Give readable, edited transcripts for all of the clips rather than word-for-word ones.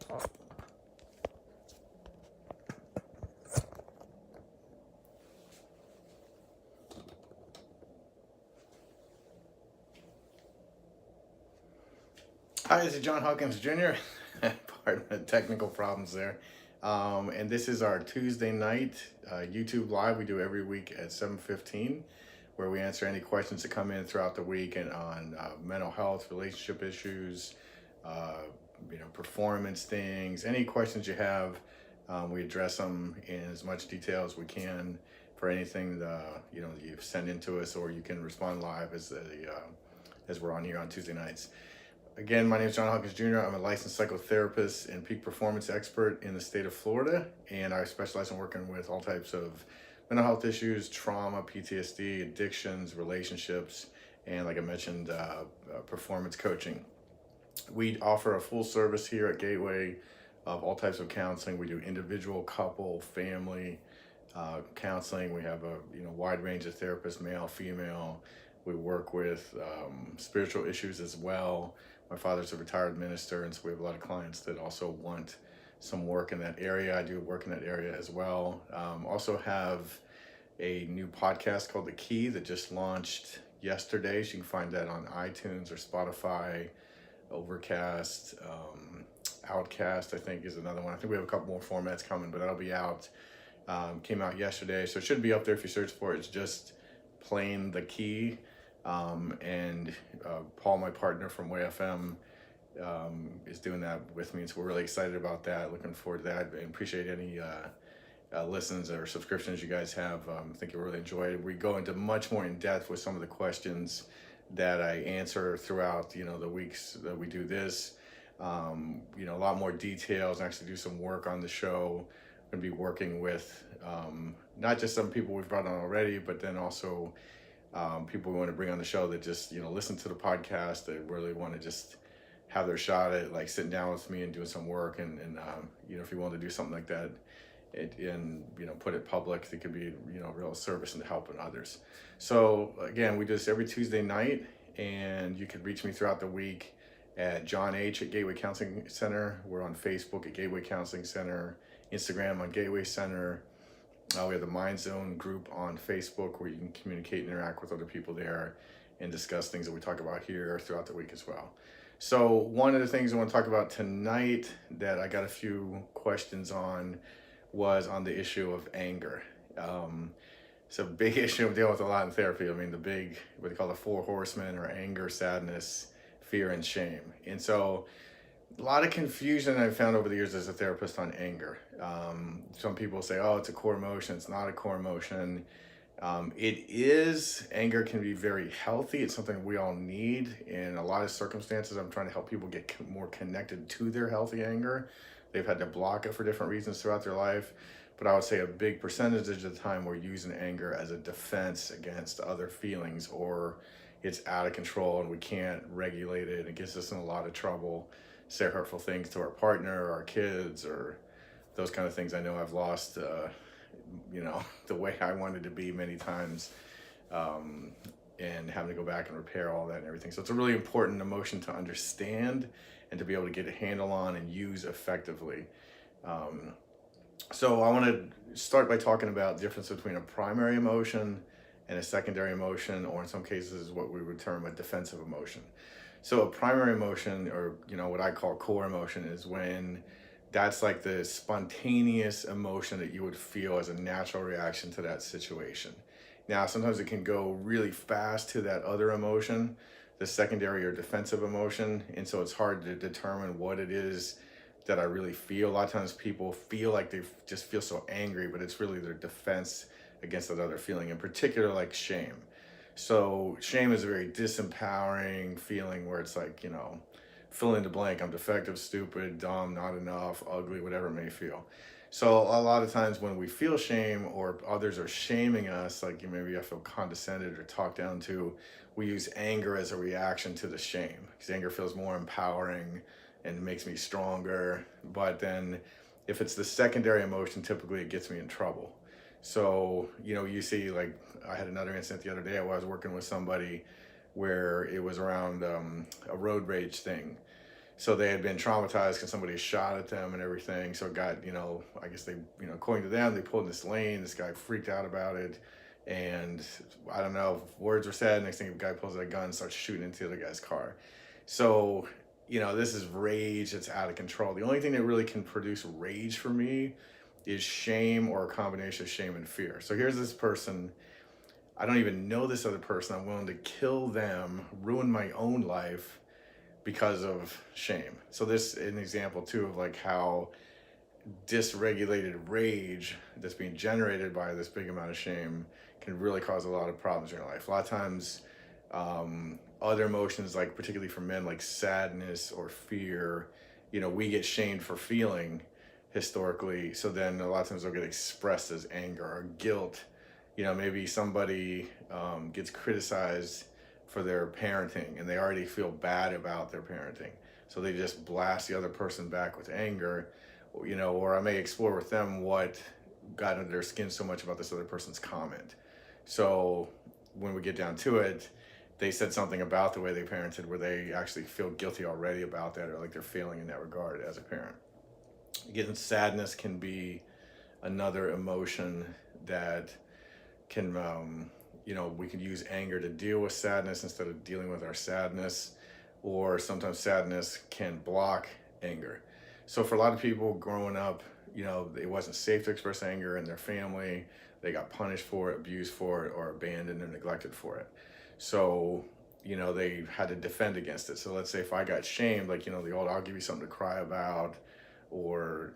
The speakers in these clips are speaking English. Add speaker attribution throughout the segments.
Speaker 1: talk. Hi, this is John Hawkins Jr. Pardon the technical problems there. And this is our Tuesday night YouTube live we do every week at 7:15, where we answer any questions that come in throughout the week and on mental health, relationship issues, performance things, any questions you have. We address them in as much detail as we can for anything that you send into us, or you can respond live as we're on here on Tuesday nights. Again, my name is John Hawkins Jr. I'm a licensed psychotherapist and peak performance expert in the state of Florida, and I specialize in working with all types of mental health issues, trauma, PTSD, addictions, relationships, and like I mentioned, performance coaching. We offer a full service here at Gateway of all types of counseling. We do individual, couple, family counseling. We have a wide range of therapists, male, female. We work with spiritual issues as well. My father's a retired minister, and so we have a lot of clients that also want some work in that area. I do work in that area as well. Also have a new podcast called The Key that just launched yesterday. So you can find that on iTunes or Spotify, Overcast, Outcast, I think is another one. I think we have a couple more formats coming, but that'll be out. Came out yesterday, so it should be up there if you search for it. It's just plain The Key. And Paul, my partner from WayFM, is doing that with me, and so we're really excited about that. Looking forward to that, and appreciate any listens or subscriptions you guys have. I think you'll really enjoy it. We go into much more in depth with some of the questions that I answer throughout the weeks that we do this. A lot more details, and actually do some work on the show. I'm going to be working with not just some people we've brought on already, but then also people we want to bring on the show that just listen to the podcast, that really want to just have their shot at like sitting down with me and doing some work, and if you want to do something like that and put it public, it could be real service and helping others. So again, we do this every Tuesday night, and you can reach me throughout the week at John H at Gateway Counseling Center. We're on Facebook at Gateway Counseling Center, Instagram on Gateway Center. We have the Mind Zone group on Facebook where you can communicate and interact with other people there and discuss things that we talk about here throughout the week as well. So one of the things I want to talk about tonight that I got a few questions on was on the issue of anger. It's a big issue I'm dealing with a lot in therapy. I mean, the big, what they call the 4 horsemen, or anger, sadness, fear, and shame. And so a lot of confusion I've found over the years as a therapist on anger. Some people say, oh, it's a core emotion. It's not a core emotion. It is. Anger can be very healthy. It's something we all need. In a lot of circumstances, I'm trying to help people get more connected to their healthy anger. They've had to block it for different reasons throughout their life. But I would say a big percentage of the time we're using anger as a defense against other feelings, or it's out of control and we can't regulate it. It gets us in a lot of trouble. Say hurtful things to our partner, or our kids, or those kind of things. I know I've lost, the way I wanted to be many times, and having to go back and repair all that and everything. So it's a really important emotion to understand and to be able to get a handle on and use effectively. So I want to start by talking about the difference between a primary emotion and a secondary emotion, or in some cases what we would term a defensive emotion. So a primary emotion, or what I call core emotion, is when that's like the spontaneous emotion that you would feel as a natural reaction to that situation. Now, sometimes it can go really fast to that other emotion, the secondary or defensive emotion, and so it's hard to determine what it is that I really feel. A lot of times people feel like they just feel so angry, but it's really their defense against that other feeling, in particular like shame. So shame is a very disempowering feeling where it's like, fill in the blank. I'm defective, stupid, dumb, not enough, ugly, whatever it may feel. So a lot of times when we feel shame, or others are shaming us, like maybe I feel condescended or talked down to, we use anger as a reaction to the shame, because anger feels more empowering and makes me stronger. But then if it's the secondary emotion, typically it gets me in trouble. So, you see, like I had another incident the other day. I was working with somebody where it was around a road rage thing. So they had been traumatized because somebody shot at them and everything. So it got, I guess they, according to them, they pulled in this lane. This guy freaked out about it. And I don't know, words were said. Next thing, the guy pulls out a gun and starts shooting into the other guy's car. So, this is rage that's out of control. The only thing that really can produce rage for me is shame, or a combination of shame and fear. So here's this person. I don't even know this other person. I'm willing to kill them, ruin my own life because of shame. So this is an example too of like how dysregulated rage that's being generated by this big amount of shame can really cause a lot of problems in your life. A lot of times, other emotions, like particularly for men, like sadness or fear, we get shamed for feeling historically. So then a lot of times they'll get expressed as anger or guilt. Maybe somebody gets criticized for their parenting and they already feel bad about their parenting. So they just blast the other person back with anger, or I may explore with them what got under their skin so much about this other person's comment. So when we get down to it, they said something about the way they parented where they actually feel guilty already about that, or like they're failing in that regard as a parent. Again, sadness can be another emotion that can, we can use anger to deal with sadness instead of dealing with our sadness, or sometimes sadness can block anger. So for a lot of people growing up, it wasn't safe to express anger in their family. They got punished for it, abused for it, or abandoned or neglected for it. So, they had to defend against it. So let's say if I got shamed, like, the old, I'll give you something to cry about, or,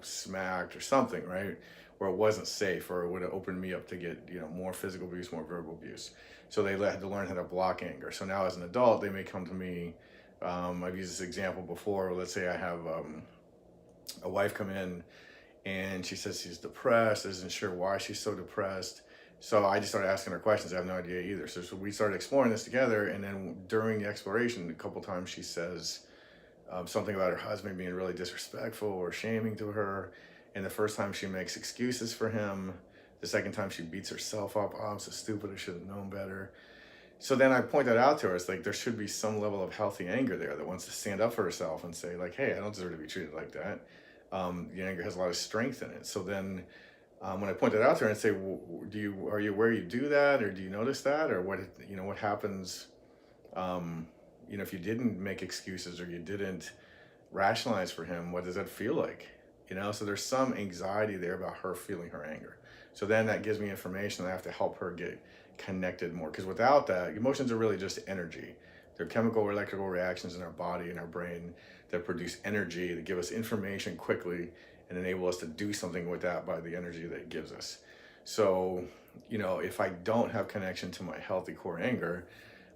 Speaker 1: smacked or something, right? Where it wasn't safe, or it would have opened me up to get, more physical abuse, more verbal abuse. So they had to learn how to block anger. So now as an adult, they may come to me. I've used this example before. Let's say I have a wife come in and she says she's depressed, isn't sure why she's so depressed. So I just started asking her questions. I have no idea either. So we started exploring this together. And then during the exploration, a couple times she says something about her husband being really disrespectful or shaming to her. And the first time she makes excuses for him. The second time she beats herself up. Oh, I'm so stupid. I should have known better. So then I point that out to her. It's like there should be some level of healthy anger there that wants to stand up for herself and say like, hey, I don't deserve to be treated like that. The anger has a lot of strength in it. So then when I point that out to her and say, well, are you aware you do that, or do you notice that, or what happens, if you didn't make excuses or you didn't rationalize for him, what does that feel like? So there's some anxiety there about her feeling her anger. So then that gives me information that I have to help her get connected more. Because without that, emotions are really just energy. They're chemical or electrical reactions in our body and our brain that produce energy, that give us information quickly and enable us to do something with that by the energy that it gives us. So, if I don't have connection to my healthy core anger,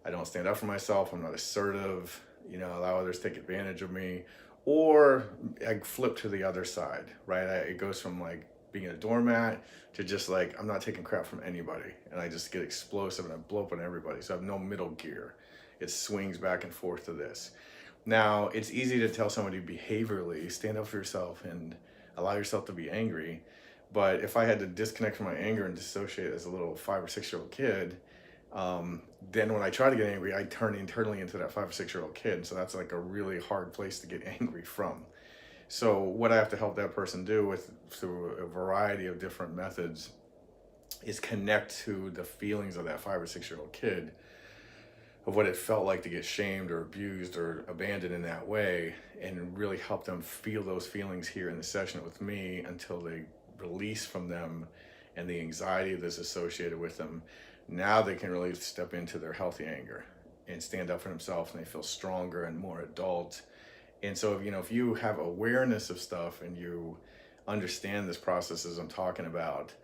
Speaker 1: I don't stand up for myself, I'm not assertive, allow others to take advantage of me, or I flip to the other side, right? It goes from like being a doormat to just like, I'm not taking crap from anybody, and I just get explosive and I blow up on everybody. So I have no middle gear. It swings back and forth to this. Now, it's easy to tell somebody behaviorally, stand up for yourself and allow yourself to be angry. But if I had to disconnect from my anger and dissociate as a little 5 or 6 year old kid, then when I try to get angry, I turn internally into that 5 or 6 year old kid. So that's like a really hard place to get angry from. So what I have to help that person do through a variety of different methods is connect to the feelings of that 5 or 6 year old kid, of what it felt like to get shamed or abused or abandoned in that way, and really help them feel those feelings here in the session with me until they release from them and the anxiety that's associated with them. Now they can really step into their healthy anger and stand up for themselves, and they feel stronger and more adult. And so, if you have awareness of stuff and you understand this process as I'm talking about,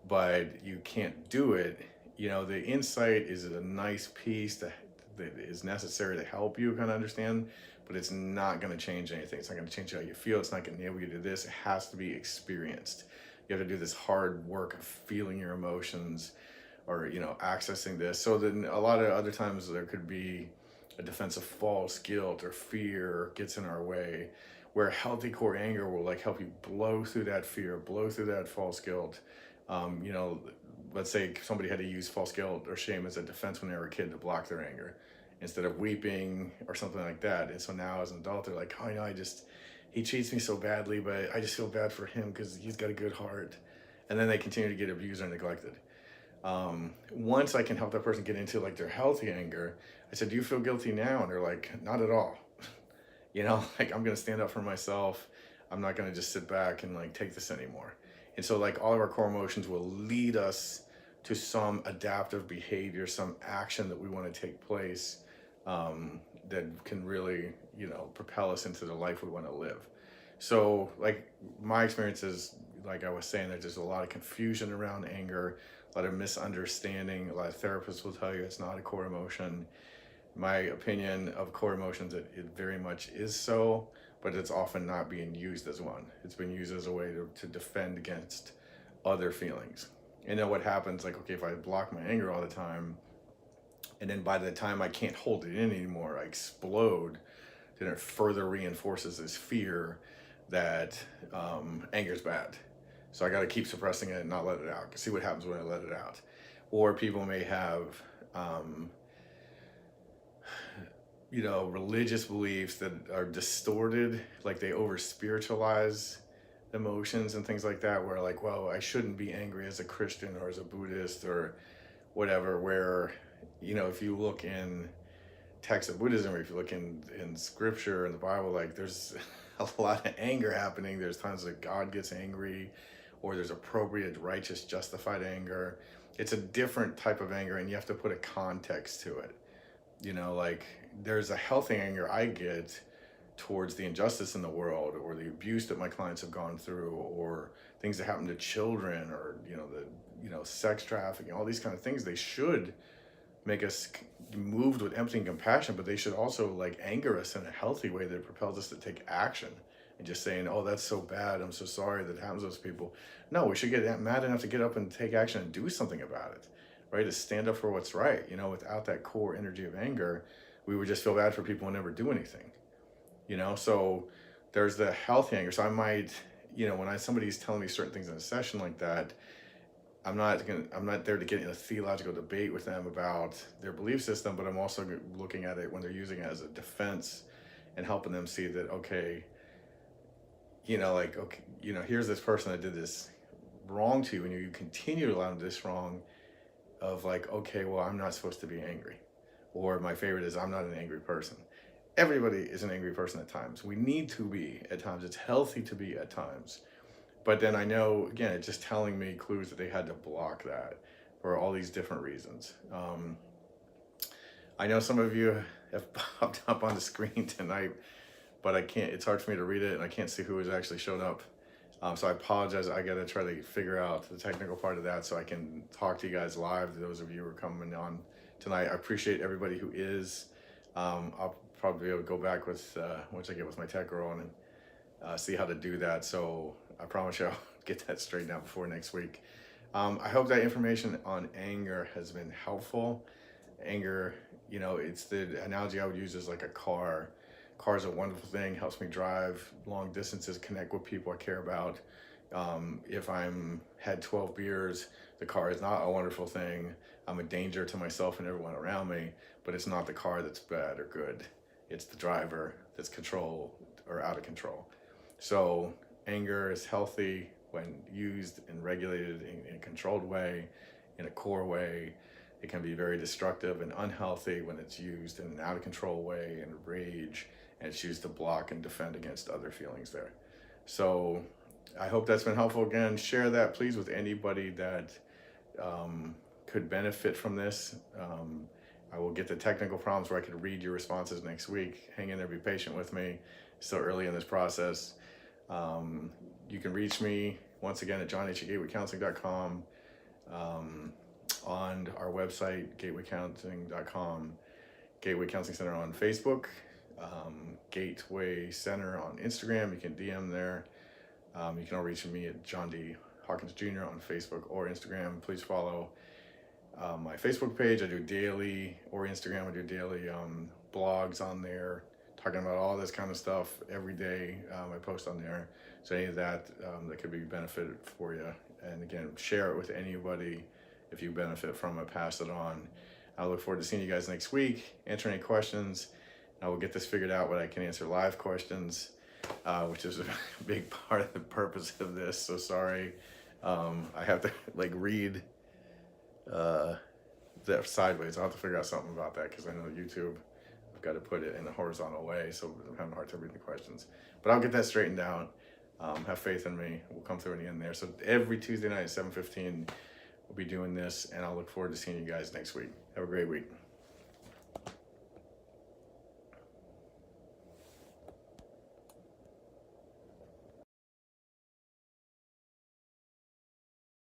Speaker 1: but you can't do it, the insight is a nice piece that is necessary to help you kind of understand, but it's not going to change anything. It's not going to change how you feel. It's not going to enable you to do this. It has to be experienced. You have to do this hard work of feeling your emotions, or accessing this. So then a lot of other times there could be a defense of false guilt or fear gets in our way, where healthy core anger will like help you blow through that fear, blow through that false guilt. Let's say somebody had to use false guilt or shame as a defense when they were a kid to block their anger. instead of weeping or something like that. And so now as an adult, they're like, oh, he treats me so badly, but I just feel bad for him because he's got a good heart. And then they continue to get abused or neglected. Once I can help that person get into like their healthy anger, I said, do you feel guilty now? And they're like, not at all. Like I'm going to stand up for myself. I'm not going to just sit back and like take this anymore. And so like all of our core emotions will lead us to some adaptive behavior, some action that we want to take place, that can really, propel us into the life we want to live. So like my experience is, like I was saying, that there's a lot of confusion around anger, a lot of misunderstanding. A lot of therapists will tell you it's not a core emotion. My opinion of core emotions, it very much is so, but it's often not being used as one. It's been used as a way to defend against other feelings. And then what happens, like, okay, if I block my anger all the time, and then by the time I can't hold it in anymore, I explode, then it further reinforces this fear that anger is bad. So I got to keep suppressing it and not let it out. See what happens when I let it out. Or people may have, religious beliefs that are distorted, like they over spiritualize emotions and things like that, where like, well, I shouldn't be angry as a Christian or as a Buddhist or whatever, where, if you look in texts of Buddhism, or if you look in scripture in the Bible, like there's a lot of anger happening. There's times that God gets angry, or there's appropriate, righteous, justified anger. It's a different type of anger, and you have to put a context to it. Like there's a healthy anger I get towards the injustice in the world, or the abuse that my clients have gone through, or things that happen to children, or sex trafficking, all these kind of things. They should make us moved with empathy and compassion, but they should also like anger us in a healthy way that propels us to take action. And just saying, oh, that's so bad, I'm so sorry that happens to those people. No, we should get mad enough to get up and take action and do something about it, right? To stand up for what's right. Without that core energy of anger, we would just feel bad for people and never do anything. So there's the healthy anger. So I might, when somebody's telling me certain things in a session like that, I'm not there to get in a theological debate with them about their belief system, but I'm also looking at it when they're using it as a defense and helping them see that, okay, here's this person that did this wrong to you, and you continue to allow them this wrong, of like, okay, well, I'm not supposed to be angry. Or my favorite is, I'm not an angry person. Everybody is an angry person at times. We need to be at times. It's healthy to be at times. But then I know, again, it's just telling me clues that they had to block that for all these different reasons. I know some of you have popped up on the screen tonight, but I can't, it's hard for me to read it, and I can't see who has actually shown up. So I apologize. I got to try to figure out the technical part of that so I can talk to you guys live, those of you who are coming on tonight. I appreciate everybody who is. I'll probably be able to go back with, once I get with my tech girl, and see how to do that. So I promise you I'll get that straightened out before next week. I hope that information on anger has been helpful. Anger, it's the analogy I would use is like a car. Car is a wonderful thing, helps me drive long distances, connect with people I care about. If I'm had 12 beers, the car is not a wonderful thing. I'm a danger to myself and everyone around me, but it's not the car that's bad or good. It's the driver that's control or out of control. So anger is healthy when used and regulated in a controlled way, in a core way. It can be very destructive and unhealthy when it's used in an out of control way, in rage, and it's used to block and defend against other feelings there. So I hope that's been helpful. Again, share that please with anybody that could benefit from this. I will get the technical problems where I could read your responses next week. Hang in there, be patient with me. Still early in this process. You can reach me once again at johnh@gatewaycounseling.com, on our website, gatewaycounseling.com, Gateway Counseling Center on Facebook, Gateway Center on Instagram. You can DM there. You can all reach me at John Hawkins Jr. on Facebook or Instagram. Please follow my Facebook page. I do daily, or Instagram, I do daily blogs on there, talking about all this kind of stuff every day. I post on there. So any of that that could be benefited for you. And again, share it with anybody if you benefit from it, pass it on. I look forward to seeing you guys next week, answer any questions. I will get this figured out when I can answer live questions, which is a big part of the purpose of this. So sorry. I have to like read that sideways. I'll have to figure out something about that because I know YouTube, I've got to put it in a horizontal way. So I'm having a hard time reading the questions. But I'll get that straightened out. Have faith in me. We'll come through in the end there. So every Tuesday night at 7:15, we'll be doing this. And I'll look forward to seeing you guys next week. Have a great week.